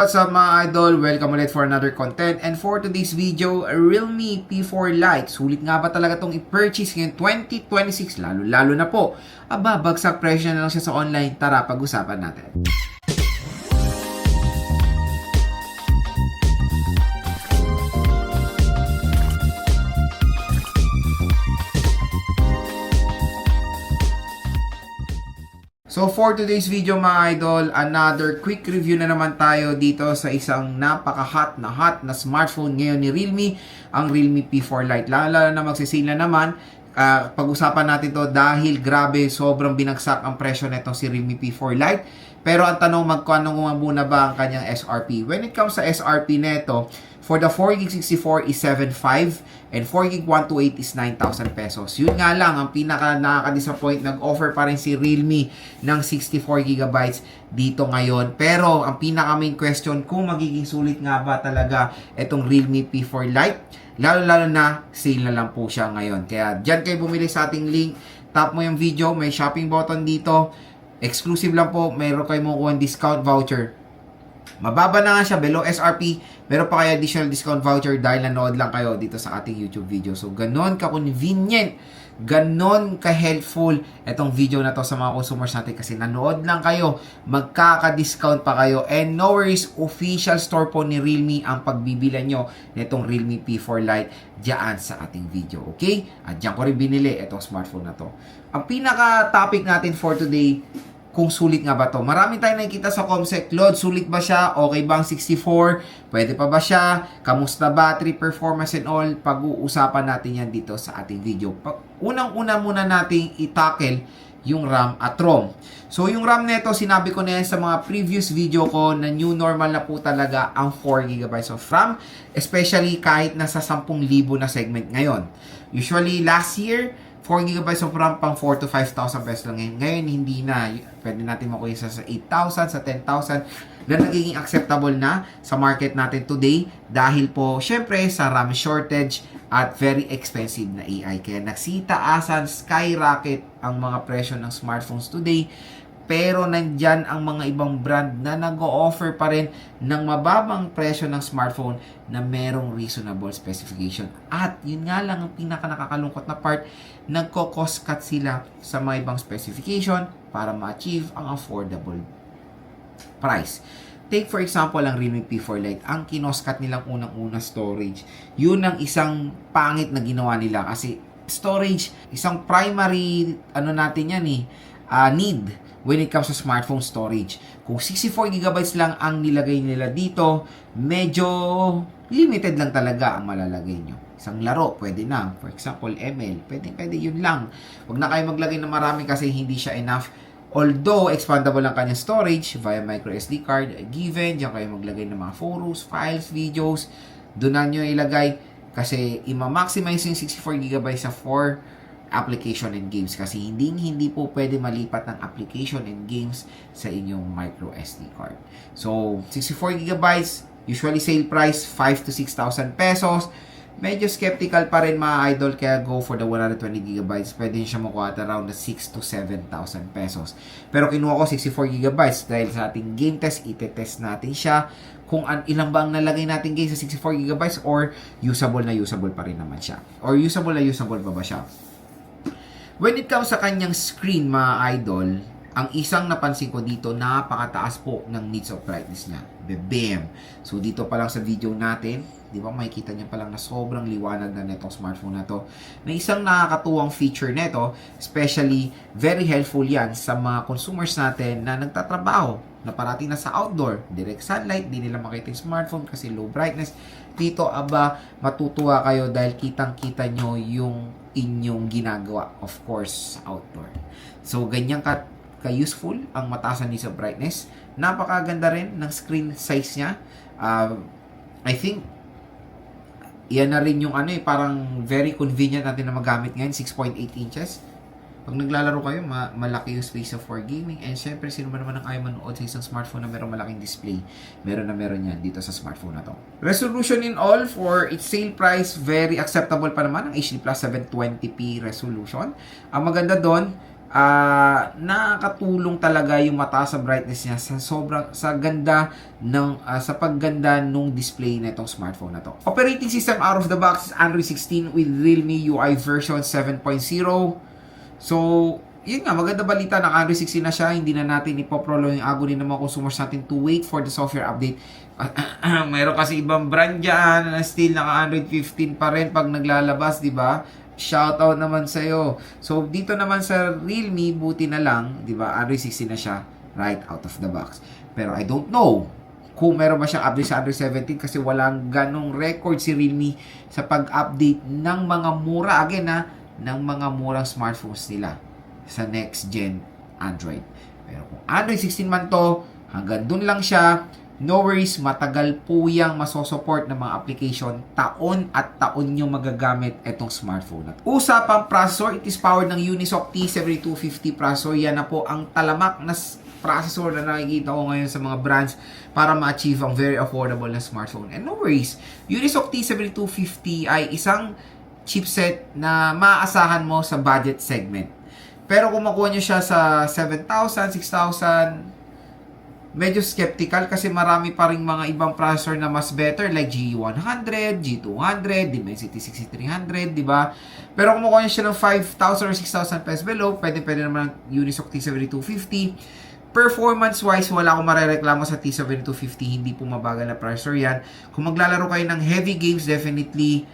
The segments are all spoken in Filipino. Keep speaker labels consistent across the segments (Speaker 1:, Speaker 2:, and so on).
Speaker 1: What's up mga idol? Welcome ulit for another content. And for today's video, Realme P4 Lite. Sulit nga ba talaga itong i-purchase ngayon 2026? Lalo na po. Bagsak presyo na lang siya sa online. Tara, pag-usapan natin. So for today's video mga idol, another quick review na naman tayo dito sa isang napaka-hot na smartphone ngayon ni Realme, ang Realme P4 Lite. Lalo na magsisale na naman, pag-usapan natin to dahil grabe, sobrang binagsak ang presyo nitong si Realme P4 Lite. Pero ang tanong, magkano muna ba ang kanyang SRP? When it comes sa SRP nito, for the 4GB64 is 7,500 and 4GB 128 is 9,000 pesos. Yun nga lang, ang pinaka nakaka-disappoint, nag-offer pa rin si Realme ng 64GB dito ngayon. Pero ang pinaka main question, kung magiging sulit nga ba talaga itong Realme P4 Lite, lalo na sale na lang po siya ngayon. Kaya dyan kayo bumili sa ating link, tap mo yung video, may shopping button dito, exclusive lang po, mayroon kayo makukuha discount voucher. Mababa na nga siya, below SRP, meron pa kayo additional discount voucher dahil nanood lang kayo dito sa ating YouTube video. So, ganon ka-convenient, ganon ka-helpful itong video na to sa mga consumers natin kasi nanood lang kayo, magkaka-discount pa kayo. And no worries, official store po ni Realme ang pagbibilan nyo nitong Realme P4 Lite dyan sa ating video. Okay? At dyan ko rin binili itong smartphone na to. Ang pinaka-topic natin for today, kung sulit nga ba to. Marami tayong nakikita sa Comsec, Lord, sulit ba siya? Okay ba ang 64? Pwede pa ba siya? Kamusta battery performance and all? Pag-uusapan natin yan dito sa ating video. Unang-una muna nating i-tackle yung RAM at ROM. So, yung RAM nito, sinabi ko na yan sa mga previous video ko na new normal na po talaga ang 4GB of RAM, especially kahit nasa 10,000 na segment ngayon. Usually, last year, 4GB of RAM pang 4,000 to 5,000 pesos lang ngayon. Ngayon, hindi na. Pwede natin makuha sa 8,000, sa 10,000 na nagiging acceptable na sa market natin today dahil po, syempre, sa RAM shortage at very expensive na AI. Kaya nagsitaasan, skyrocket ang mga presyo ng smartphones today. Pero nandyan ang mga ibang brand na nag-o-offer pa rin ng mababang presyo ng smartphone na merong reasonable specification. At yun nga lang ang pinaka-nakakalungkot na part, nagko-cost cut sila sa mga ibang specification para ma-achieve ang affordable price. Take for example ang Realme P4 Lite, ang kinost-cut nilang unang-una storage. Yun ang isang pangit na ginawa nila kasi storage, isang primary natin yan need when it comes to smartphone storage. Kung 64GB lang ang nilagay nila dito, medyo limited lang talaga ang malalagay nyo. Isang laro, pwede na. For example, ML, pwede yun lang. Huwag na kayo maglagay ng marami kasi hindi siya enough. Although, expandable lang kanyang storage via micro SD card, given, diyan kayo maglagay ng mga photos, files, videos, doon na nyo ilagay kasi ima-maximize yung 64GB sa 4 application and games kasi hindi po pwede malipat ng application and games sa inyong micro SD card. So, 64GB, usually sale price 5,000 to 6,000 pesos. Medyo skeptical pa rin mga idol kaya go for the 120GB. Pwede siya makuha at around the 6,000 to 7,000 pesos. Pero kinuha ko 64GB dahil sa ating game test, itetest natin siya kung ilang ba ang nalagay natin game sa 64GB or usable pa rin naman siya. Or usable pa ba siya? When it comes sa kanyang screen, mga idol, ang isang napansin ko dito, napakataas po ng nits of brightness niya. Bam! So, dito pa lang sa video natin, di ba, makikita niyo pa lang na sobrang liwanag na netong smartphone na to. Na isang nakakatuwang feature neto, especially, very helpful yan sa mga consumers natin na nagtatrabaho, na parating na sa outdoor, direct sunlight, di nila makita yung smartphone kasi low brightness. Dito, matutuwa kayo dahil kitang-kita nyo yung inyong ginagawa, of course, outdoor. So, ganyan ka-useful ang mataasan niya sa brightness. Napakaganda rin ng screen size niya. I think, yan na rin yung parang very convenient natin na magamit ngayon, 6.8 inches. Pag naglalaro kayo, malaki yung space for gaming. And syempre, sino ba naman ang ayaw manood sa isang smartphone na merong malaking display? Meron yan dito sa smartphone na to. Resolution in all, for its sale price, very acceptable pa naman ang HD Plus 720p resolution. Ang maganda doon, nakakatulong talaga yung mataas sa brightness niya sa ganda ng sa pagganda nung display na itong smartphone na to. Operating system out of the box is Android 16 with Realme UI version 7.0. So, yun nga, maganda balita, naka Android 16 na siya, hindi na natin ipoprolong yung agony ng mga consumers natin to wait for the software update. Mayroon kasi ibang brand dyan na still naka Android 15 pa rin pag naglalabas, di ba? Shoutout naman sa'yo. So, dito naman sa Realme, buti na lang, di ba, Android 16 na siya right out of the box. Pero I don't know kung meron ba siyang update sa Android 17 kasi walang ganong record si Realme sa pag-update ng mga mura, again ng mga murang smartphones nila sa next gen Android. Pero kung Android 16 man to, hanggang dun lang siya, no worries, matagal po yang masosupport ng mga application, taon at taon nyo magagamit itong smartphone. At usapang processor, it is powered ng Unisoc T7250 processor. Yan na po ang talamak na processor na nakikita ko ngayon sa mga brands para ma-achieve ang very affordable na smartphone. And no worries, Unisoc T7250 ay isang chipset na maaasahan mo sa budget segment. Pero kung makuha nyo siya sa 7,000, 6,000, medyo skeptical kasi marami pa ring mga ibang processor na mas better like G100, G200, Dimensity 6300, di ba? Pero kung makuha nyo siya ng 5,000 or 6,000 pesos below, pwede naman ang Unisoc T7250. Performance-wise, wala akong marereklamo sa T7250, hindi po mabagal na processor yan. Kung maglalaro kayo ng heavy games, definitely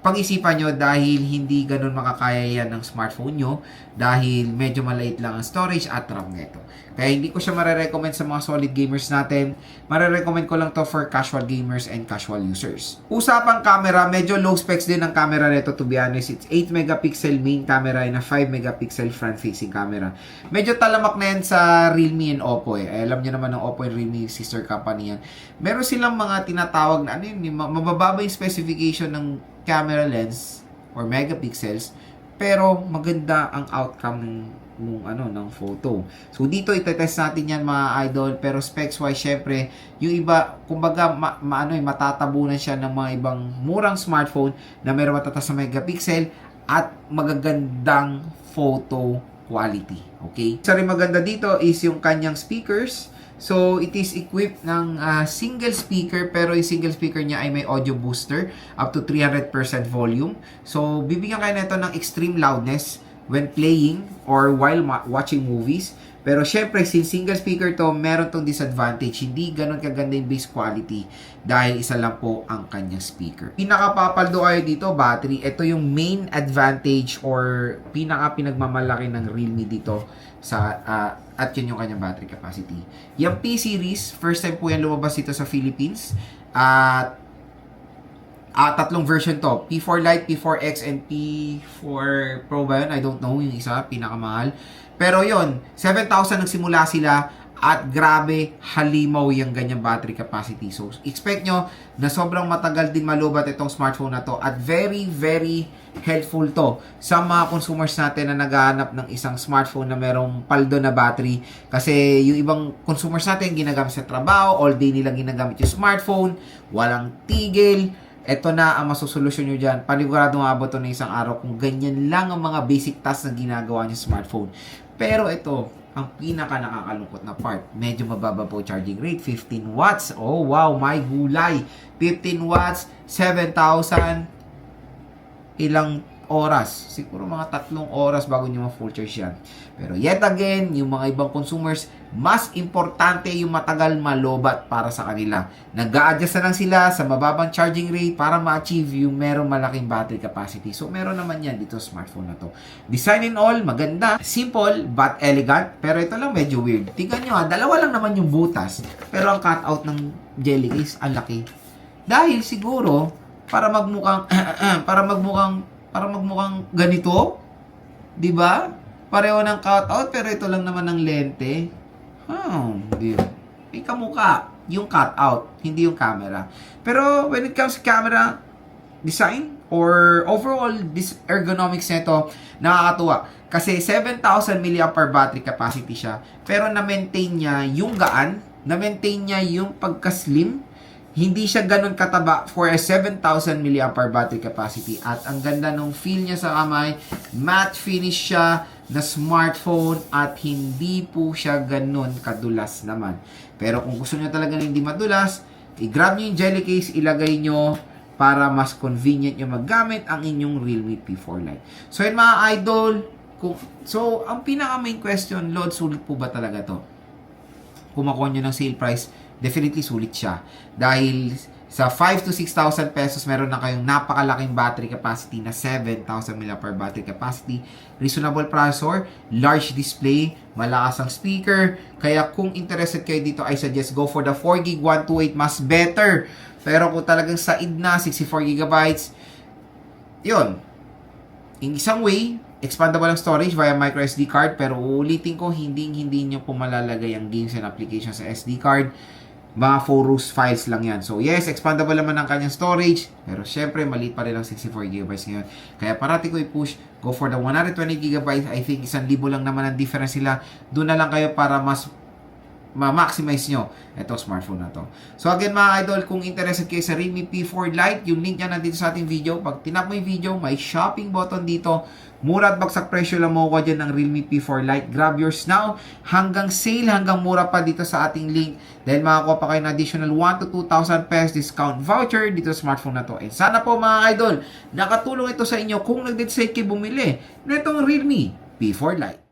Speaker 1: pag-isipan nyo dahil hindi ganun makakaya yan ng smartphone nyo dahil medyo maliit lang ang storage at RAM nito. Kaya hindi ko siya marerecommend sa mga solid gamers natin. Marerecommend ko lang to for casual gamers and casual users. Usapang camera, medyo low specs din ang camera nito to be honest. It's 8 megapixel main camera and a 5 megapixel front-facing camera. Medyo talamak na yan sa Realme and Oppo eh. Alam nyo naman ng Oppo and Realme, sister company yan. Meron silang mga tinatawag na mabababa yung specification ng camera lens or megapixels pero maganda ang outcome ng photo. So dito itetest natin yan mga idol, pero specs wise syempre yung iba kumbaga matatabunan siya ng mga ibang murang smartphone na meron matatas na megapixel at magagandang photo quality. Okay? Isa rin maganda dito is yung kanyang speakers. So, it is equipped ng single speaker, pero yung single speaker niya ay may audio booster up to 300% volume. So, bibigyan kayo nito ng extreme loudness when playing or while watching movies. Pero syempre, since single speaker to, meron tong disadvantage. Hindi ganun kaganda yung bass quality dahil isa lang po ang kanyang speaker. Pinakapapaldo kayo dito, battery. Ito yung main advantage or pinagmamalaki ng Realme dito sa at yun yung kanyang battery capacity. Yung P-series, first time po yan lumabas dito sa Philippines. At tatlong version to. P4 Lite, P4X, and P4 Pro ba yun? I don't know. Yung isa, pinakamahal. Pero yon 7,000 nagsimula sila at grabe halimaw yung ganyang battery capacity. So, expect nyo na sobrang matagal din malubat itong smartphone na to at very, very helpful to sa mga consumers natin na naghahanap ng isang smartphone na merong paldo na battery. Kasi yung ibang consumers natin ginagamit sa trabaho, all day nilang ginagamit yung smartphone, walang tigil. Ito na ang masusolusyon nyo dyan. Paniguradong abot to na isang araw kung ganyan lang ang mga basic tasks na ginagawa nyo sa smartphone. Pero ito, ang pinaka nakakalungkot na part, medyo mababa po charging rate, 15 watts. Oh wow, my gulay. 15 watts, 7,000, ilang oras. Siguro mga 3 oras bago nyo ma-full charge yan. Pero yet again, yung mga ibang consumers, mas importante yung matagal malobat para sa kanila. Nag-a-adjust na lang sila sa mababang charging rate para ma-achieve yung merong malaking battery capacity. So, meron naman yan dito sa smartphone na to. Design in all, maganda. Simple, but elegant. Pero ito lang medyo weird. Tingnan nyo dalawa lang naman yung butas. Pero ang cutout ng jelly case, ang laki. Dahil siguro, para magmukhang, para magmukhang ganito, di ba? Pareho ng cutout, pero ito lang naman ng lente. May kamukha yung cutout, hindi yung camera. Pero when it comes to camera design or overall this ergonomics nito, nakakatuwa. Kasi 7,000 mAh battery capacity siya. Pero na-maintain niya yung gaan, na-maintain niya yung pagka-slim, Hindi siya ganun kataba for a 7,000 mAh battery capacity. At ang ganda ng feel niya sa kamay, matte finish siya na smartphone at hindi po siya ganun kadulas naman. Pero kung gusto niyo talaga na hindi madulas, i-grab niyo yung jelly case, ilagay niyo para mas convenient nyo maggamit ang inyong Realme P4 Lite. So yun mga idol, so ang pinaka main question, Lord, sulit po ba talaga to? Kung makuha nyo ng sale price, definitely sulit siya. Dahil sa 5 to 6,000 pesos, meron na kayong napakalaking battery capacity na 7,000 mAh battery capacity. Reasonable processor, large display, malakas ang speaker. Kaya kung interested kayo dito, I suggest go for the 4GB 128, mas better. Pero kung talagang said na 64GB, yun. In isang way, expandable ang storage via microSD card, pero uulitin ko, hindi nyo po malalagay ang games and applications sa SD card. Mga Forus files lang yan. So yes, expandable naman ang kanyang storage, pero syempre maliit pa rin ang 64GB ngayon. Kaya parati ko i-push, go for the 120GB. I think 1,000 lang naman ang difference sila. Doon na lang kayo para mas ma-maximize nyo itong smartphone na to. So again mga idol, kung interested kayo sa Realme P4 Lite, yung link niya nandito sa ating video. Pag tinap mo yung video, may shopping button dito. Mura at bagsak presyo lang mo ko dyan ng Realme P4 Lite. Grab yours now. Hanggang sale, hanggang mura pa dito sa ating link. Dahil makakuha pa kayo ng additional 1 to 2,000 pesos discount voucher dito sa smartphone na to. And sana po mga idol, nakatulong ito sa inyo kung nag-decide kayo bumili na itong Realme P4 Lite.